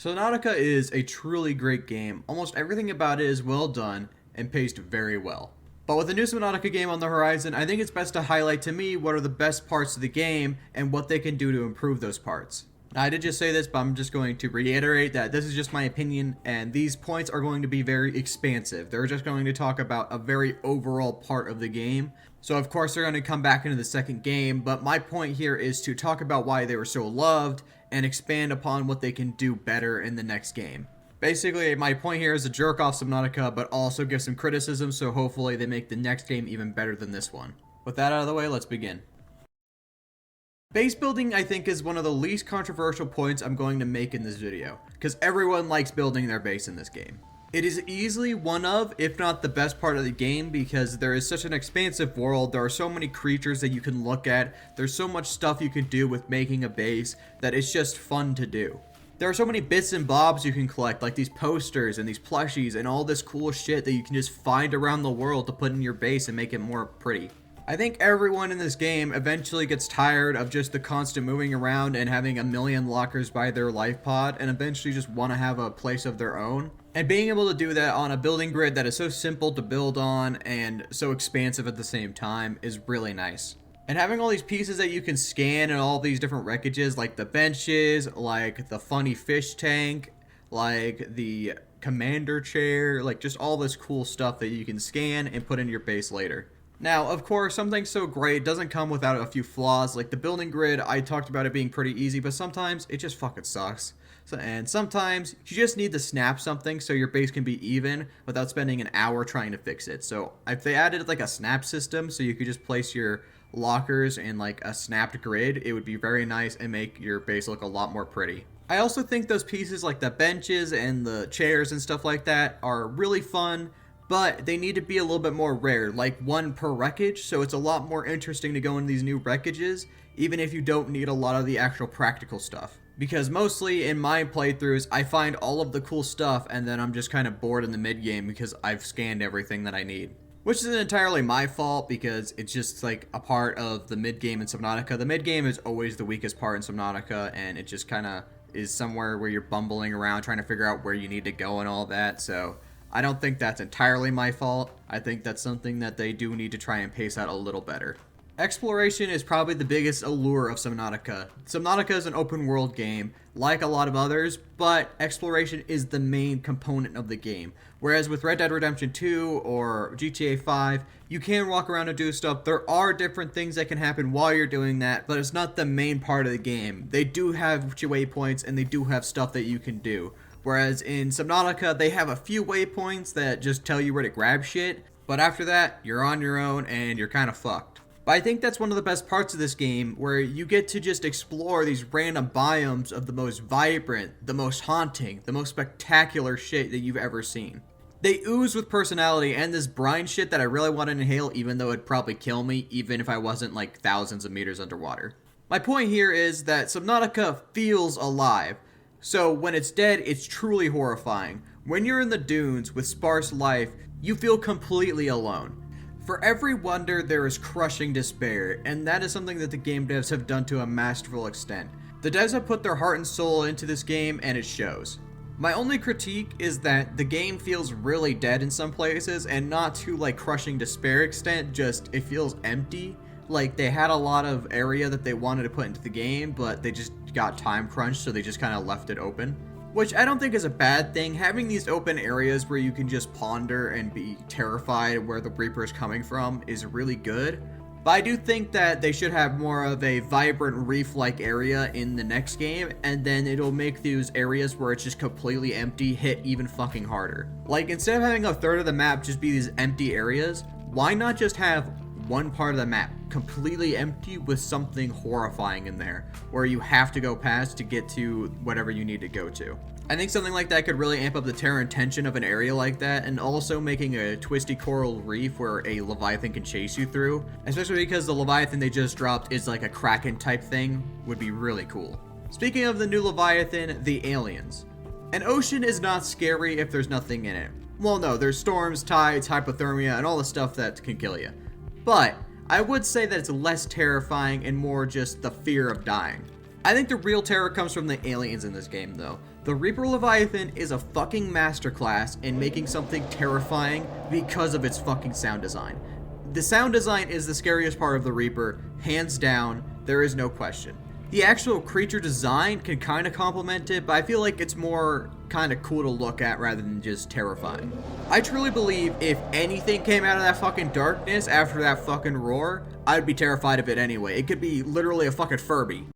Subnautica is a truly great game. Almost everything about it is well done and paced very well. But with a new Subnautica game on the horizon, I think it's best to highlight to me what are the best parts of the game and what they can do to improve those parts. Now, I did just say this, but I'm just going to reiterate that this is just my opinion, and these points are going to be very expansive. They're just going to talk about a very overall part of the game. So of course they're going to come back into the second game, but my point here is to talk about why they were so loved and expand upon what they can do better in the next game. Basically, my point here is to jerk off Subnautica, but also give some criticism, so hopefully they make the next game even better than this one. With that out of the way, let's begin. Base building, I think, is one of the least controversial points I'm going to make in this video, because everyone likes building their base in this game. It is easily one of, if not the best part of the game, because there is such an expansive world, there are so many creatures that you can look at, there's so much stuff you can do with making a base, that it's just fun to do. There are so many bits and bobs you can collect, like these posters and these plushies and all this cool shit that you can just find around the world to put in your base and make it more pretty. I think everyone in this game eventually gets tired of just the constant moving around and having a million lockers by their life pod, and eventually just want to have a place of their own. And being able to do that on a building grid that is so simple to build on and so expansive at the same time is really nice. And having all these pieces that you can scan and all these different wreckages, like the benches, like the funny fish tank, like the commander chair, like just all this cool stuff that you can scan and put in your base later. Now, of course, something so great doesn't come without a few flaws. Like the building grid, I talked about it being pretty easy, but sometimes it just fucking sucks. And sometimes you just need to snap something so your base can be even without spending an hour trying to fix it. So if they added like a snap system so you could just place your lockers in like a snapped grid, it would be very nice and make your base look a lot more pretty. I also think those pieces like the benches and the chairs and stuff like that are really fun, but they need to be a little bit more rare, like one per wreckage, so it's a lot more interesting to go in these new wreckages, even if you don't need a lot of the actual practical stuff. Because mostly in my playthroughs, I find all of the cool stuff and then I'm just kind of bored in the mid game because I've scanned everything that I need. Which isn't entirely my fault because it's just like a part of the mid game in Subnautica. The mid game is always the weakest part in Subnautica, and it just kind of is somewhere where you're bumbling around trying to figure out where you need to go and all that, so I don't think that's entirely my fault. I think that's something that they do need to try and pace out a little better. Exploration is probably the biggest allure of Subnautica. Subnautica is an open world game, like a lot of others, but exploration is the main component of the game. Whereas with Red Dead Redemption 2 or GTA 5, you can walk around and do stuff. There are different things that can happen while you're doing that, but it's not the main part of the game. They do have waypoints and they do have stuff that you can do. Whereas in Subnautica, they have a few waypoints that just tell you where to grab shit, but after that, you're on your own and you're kind of fucked. But I think that's one of the best parts of this game, where you get to just explore these random biomes of the most vibrant, the most haunting, the most spectacular shit that you've ever seen. They ooze with personality and this brine shit that I really want to inhale, even though it'd probably kill me, even if I wasn't like thousands of meters underwater. My point here is that Subnautica feels alive. So when it's dead, it's truly horrifying. When you're in the dunes with sparse life, you feel completely alone. For every wonder, there is crushing despair, and that is something that the game devs have done to a masterful extent. The devs have put their heart and soul into this game, and it shows. My only critique is that the game feels really dead in some places, and not to like crushing despair extent, just it feels empty. Like they had a lot of area that they wanted to put into the game, but they just got time crunched, so they just kind of left it open. Which I don't think is a bad thing. Having these open areas where you can just ponder and be terrified where the Reaper is coming from is really good. But I do think that they should have more of a vibrant reef-like area in the next game, and then it'll make those areas where it's just completely empty hit even fucking harder. Like, instead of having a third of the map just be these empty areas, why not just have one part of the map completely empty with something horrifying in there where you have to go past to get to whatever you need to go to. I think something like that could really amp up the terror and tension of an area like that, and also making a twisty coral reef where a Leviathan can chase you through, especially because the Leviathan they just dropped is like a Kraken type thing, would be really cool. Speaking of the new Leviathan, the aliens. An ocean is not scary if there's nothing in it. Well, no, there's storms, tides, hypothermia, and all the stuff that can kill you. But I would say that it's less terrifying and more just the fear of dying. I think the real terror comes from the aliens in this game, though. The Reaper Leviathan is a fucking masterclass in making something terrifying because of its fucking sound design. The sound design is the scariest part of the Reaper, hands down, there is no question. The actual creature design can kind of complement it, but I feel like it's more kind of cool to look at rather than just terrifying. I truly believe if anything came out of that fucking darkness after that fucking roar, I'd be terrified of it anyway. It could be literally a fucking Furby.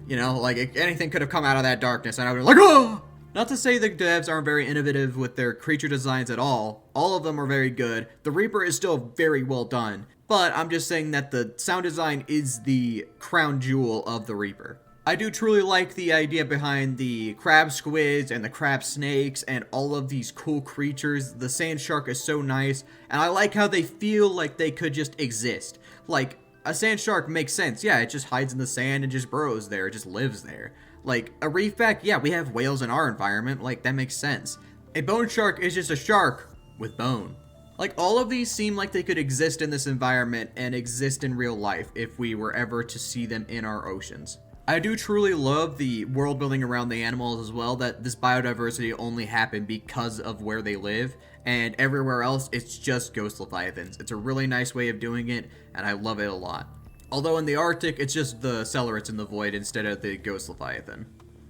You know, like anything could have come out of that darkness and I would be like, oh! Not to say the devs aren't very innovative with their creature designs at all of them are very good. The Reaper is still very well done, but I'm just saying that the sound design is the crown jewel of the Reaper. I do truly like the idea behind the crab squids and the crab snakes and all of these cool creatures. The sand shark is so nice, and I like how they feel like they could just exist. Like, a sand shark makes sense. Yeah, it just hides in the sand and just burrows there. It just lives there. Like, a reefback, yeah, we have whales in our environment. Like, that makes sense. A bone shark is just a shark with bone. Like, all of these seem like they could exist in this environment and exist in real life if we were ever to see them in our oceans. I do truly love the world building around the animals as well, that this biodiversity only happened because of where they live, and everywhere else it's just ghost leviathans. It's a really nice way of doing it, and I love it a lot. Although in the Arctic, it's just the Celerates in the void instead of the ghost leviathan.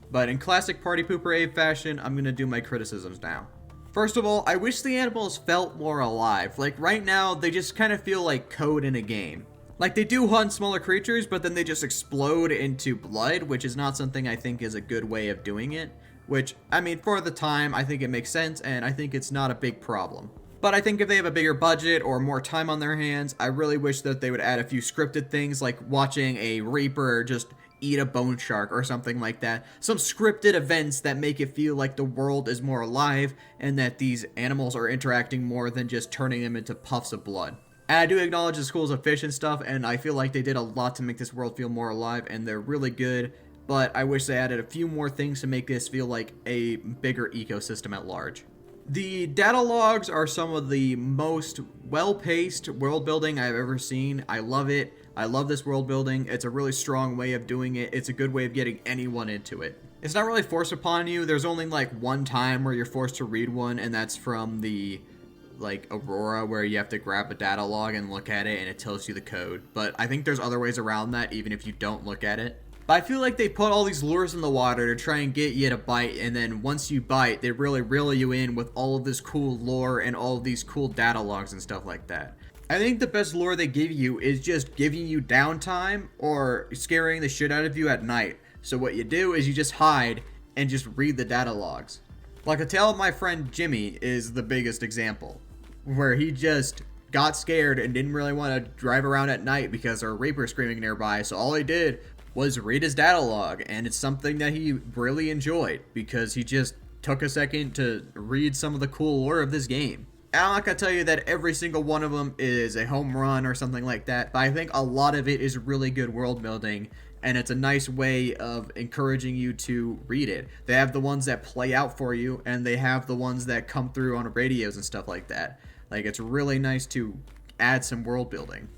But in classic Party Pooper Abe fashion, I'm gonna do my criticisms now. First of all, I wish the animals felt more alive. Like, right now, they just kind of feel like code in a game. Like, they do hunt smaller creatures, but then they just explode into blood, which is not something I think is a good way of doing it. Which, I mean, for the time, I think it makes sense, and I think it's not a big problem. But I think if they have a bigger budget or more time on their hands, I really wish that they would add a few scripted things, like watching a Reaper just eat a bone shark or something like that. Some scripted events that make it feel like the world is more alive, and that these animals are interacting more than just turning them into puffs of blood. And I do acknowledge the schools of fish and stuff, and I feel like they did a lot to make this world feel more alive, and they're really good, but I wish they added a few more things to make this feel like a bigger ecosystem at large. The data logs are some of the most well-paced world building I've ever seen. I love it. I love this world building. It's a really strong way of doing it. It's a good way of getting anyone into it. It's not really forced upon you. There's only like one time where you're forced to read one, and that's from the like Aurora, where you have to grab a data log and look at it and it tells you the code. But I think there's other ways around that even if you don't look at it. But I feel like they put all these lures in the water to try and get you to bite, and then once you bite, they really reel you in with all of this cool lore and all of these cool data logs and stuff like that. I think the best lure they give you is just giving you downtime or scaring the shit out of you at night. So what you do is you just hide and just read the data logs. Like A Tale of My Friend Jimmy is the biggest example, where he just got scared and didn't really want to drive around at night because there were Reapers screaming nearby, so all he did was read his data log, and it's something that he really enjoyed because he just took a second to read some of the cool lore of this game. And I'm not gonna tell you that every single one of them is a home run or something like that, but I think a lot of it is really good world building, and it's a nice way of encouraging you to read it. They have the ones that play out for you, and they have the ones that come through on radios and stuff like that. Like, it's really nice to add some world building.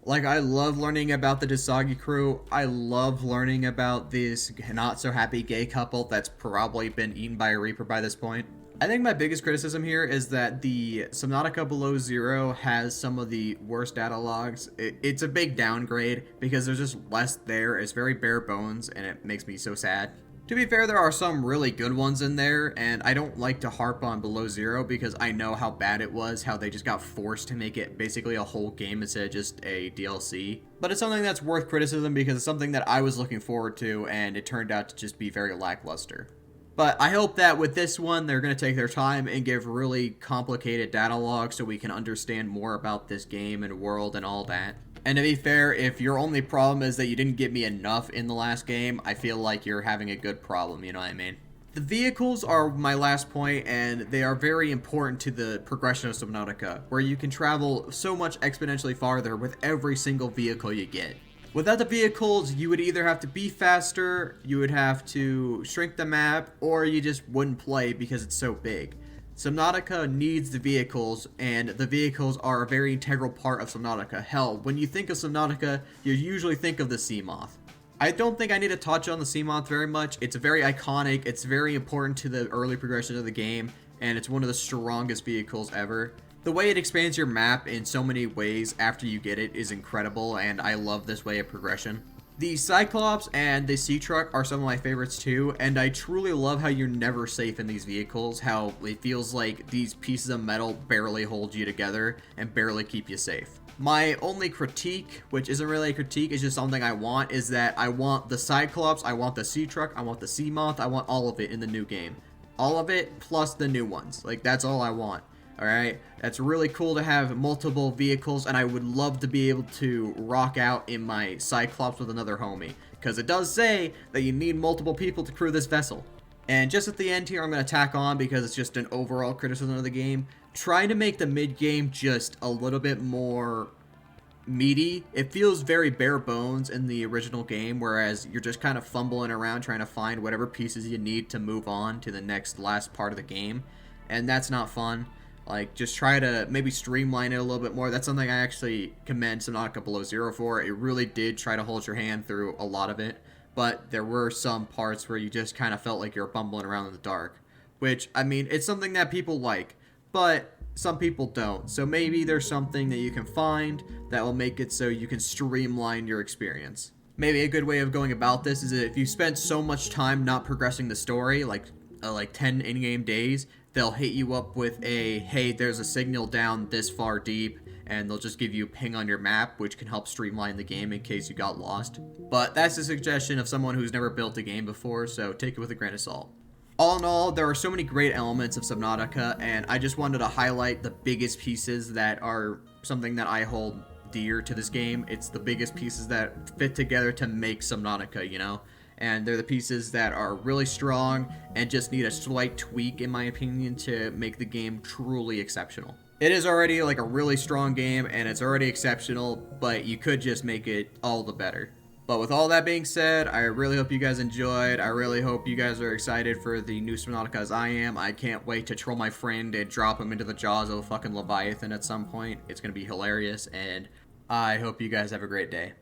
Like, I love learning about the Dasagi crew. I love learning about this not so happy gay couple that's probably been eaten by a Reaper by this point. I think my biggest criticism here is that the Subnautica Below Zero has some of the worst data logs. It's a big downgrade because there's just less there. It's very bare bones, and it makes me so sad. To be fair, there are some really good ones in there, and I don't like to harp on Below Zero because I know how bad it was, how they just got forced to make it basically a whole game instead of just a DLC. But it's something that's worth criticism because it's something that I was looking forward to, and it turned out to just be very lackluster. But I hope that with this one, they're going to take their time and give really complicated data logs so we can understand more about this game and world and all that. And to be fair, if your only problem is that you didn't give me enough in the last game, I feel like you're having a good problem, you know what I mean? The vehicles are my last point, and they are very important to the progression of Subnautica, where you can travel so much exponentially farther with every single vehicle you get. Without the vehicles, you would either have to be faster, you would have to shrink the map, or you just wouldn't play because it's so big. Subnautica needs the vehicles, and the vehicles are a very integral part of Subnautica. Hell, when you think of Subnautica, you usually think of the Seamoth. I don't think I need to touch on the Seamoth very much. It's very iconic, it's very important to the early progression of the game, and it's one of the strongest vehicles ever. The way it expands your map in so many ways after you get it is incredible, and I love this way of progression. The Cyclops and the Sea Truck are some of my favorites too, and I truly love how you're never safe in these vehicles, how it feels like these pieces of metal barely hold you together and barely keep you safe. My only critique, which isn't really a critique, is just something I want, is that I want the Cyclops, I want the Sea Truck, I want the Seamoth, I want all of it in the new game. All of it, plus the new ones. Like, that's all I want. Alright? That's really cool to have multiple vehicles, and I would love to be able to rock out in my Cyclops with another homie. Because it does say that you need multiple people to crew this vessel. And just at the end here, I'm going to tack on, because it's just an overall criticism of the game, trying to make the mid-game just a little bit more meaty. It feels very bare bones in the original game, whereas you're just kind of fumbling around trying to find whatever pieces you need to move on to the next last part of the game, and that's not fun. Like, just try to maybe streamline it a little bit more. That's something I actually commend Subnautica Below Zero for. It really did try to hold your hand through a lot of it, but there were some parts where you just kind of felt like you were bumbling around in the dark, which, I mean, it's something that people like, but some people don't. So maybe there's something that you can find that will make it so you can streamline your experience. Maybe a good way of going about this is that if you spend so much time not progressing the story, like 10 in-game days, they'll hit you up with a, hey, there's a signal down this far deep, and they'll just give you a ping on your map, which can help streamline the game in case you got lost. But that's a suggestion of someone who's never built a game before, so take it with a grain of salt. All in all, there are so many great elements of Subnautica, and I just wanted to highlight the biggest pieces that are something that I hold dear to this game. It's the biggest pieces that fit together to make Subnautica, you know? And they're the pieces that are really strong and just need a slight tweak, in my opinion, to make the game truly exceptional. It is already like a really strong game, and it's already exceptional, but you could just make it all the better. But with all that being said, I really hope you guys enjoyed. I really hope you guys are excited for the new Subnautica as I am. I can't wait to troll my friend and drop him into the jaws of a fucking Leviathan at some point. It's going to be hilarious, and I hope you guys have a great day.